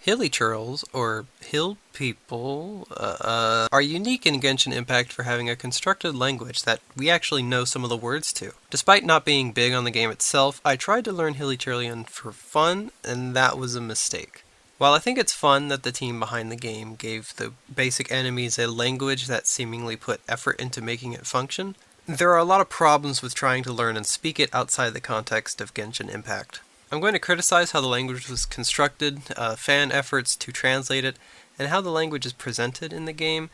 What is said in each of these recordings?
Hilichurls, or hill people, are unique in Genshin Impact for having a constructed language that we actually know some of the words to. Despite not being big on the game itself, I tried to learn Hilichurlian for fun, and that was a mistake. While I think it's fun that the team behind the game gave the basic enemies a language that seemingly put effort into making it function, there are a lot of problems with trying to learn and speak it outside the context of Genshin Impact. I'm going to criticize how the language was constructed, fan efforts to translate it, and how the language is presented in the game,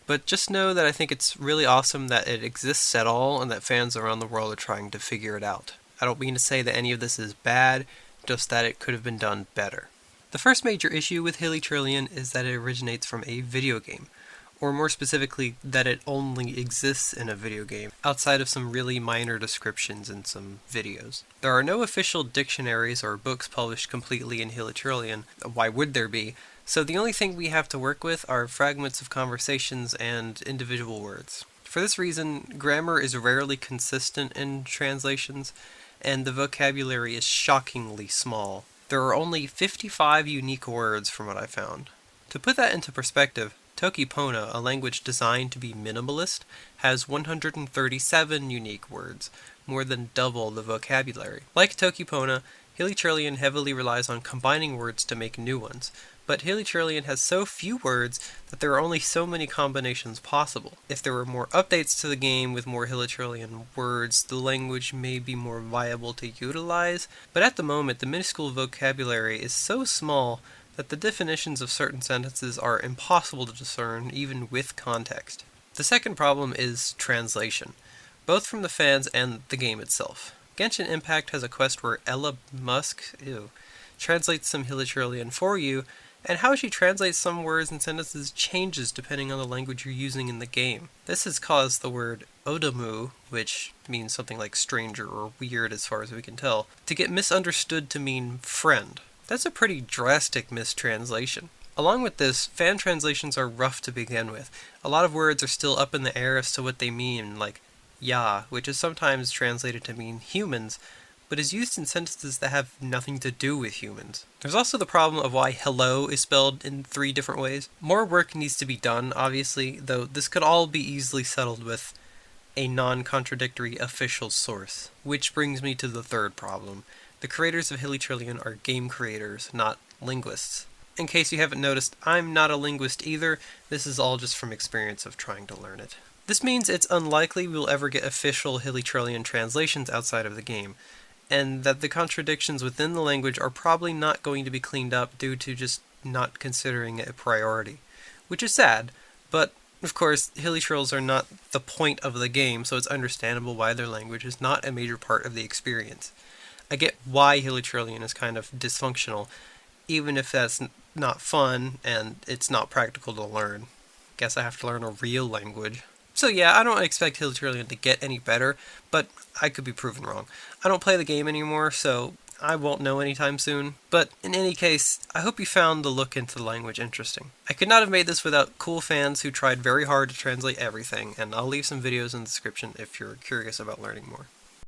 but just know that I think it's really awesome that it exists at all and that fans around the world are trying to figure it out. I don't mean to say that any of this is bad, just that it could have been done better. The first major issue with Hilichurlian is that it originates from a video game, or more specifically, that it only exists in a video game, outside of some really minor descriptions in some videos. There are no official dictionaries or books published completely in Hilichurlian. Why would there be? So the only thing we have to work with are fragments of conversations and individual words. For this reason, grammar is rarely consistent in translations, and the vocabulary is shockingly small. There are only 55 unique words from what I found. To put that into perspective, Toki Pona, a language designed to be minimalist, has 137 unique words, more than double the vocabulary. Like Toki Pona, Hilichurlian heavily relies on combining words to make new ones, but Hilichurlian has so few words that there are only so many combinations possible. If there were more updates to the game with more Hilichurlian words, the language may be more viable to utilize, but at the moment the minuscule vocabulary is so small that the definitions of certain sentences are impossible to discern even with context. The second problem is translation, both from the fans and the game itself. Genshin Impact has a quest where Ella Musk translates some Hilichurlian for you, and how she translates some words and sentences changes depending on the language you're using in the game. This has caused the word odamu, which means something like stranger or weird as far as we can tell, to get misunderstood to mean friend. That's a pretty drastic mistranslation. Along with this, fan translations are rough to begin with. A lot of words are still up in the air as to what they mean, like ya, which is sometimes translated to mean humans, but is used in sentences that have nothing to do with humans. There's also the problem of why hello is spelled in 3 different ways. More work needs to be done, obviously, though this could all be easily settled with a non-contradictory official source. Which brings me to the third problem. The creators of Hilichurlian are game creators, not linguists. In case you haven't noticed, I'm not a linguist either. This is all just from experience of trying to learn it. This means it's unlikely we'll ever get official Hilichurlian translations outside of the game, and that the contradictions within the language are probably not going to be cleaned up due to just not considering it a priority. Which is sad, but of course, Hilichurls are not the point of the game, so it's understandable why their language is not a major part of the experience. I get why Hilichurlian is kind of dysfunctional, even if that's not fun and it's not practical to learn. Guess I have to learn a real language. So yeah, I don't expect Hilichurlian to get any better, but I could be proven wrong. I don't play the game anymore, so I won't know anytime soon. But in any case, I hope you found the look into the language interesting. I could not have made this without cool fans who tried very hard to translate everything, and I'll leave some videos in the description if you're curious about learning more.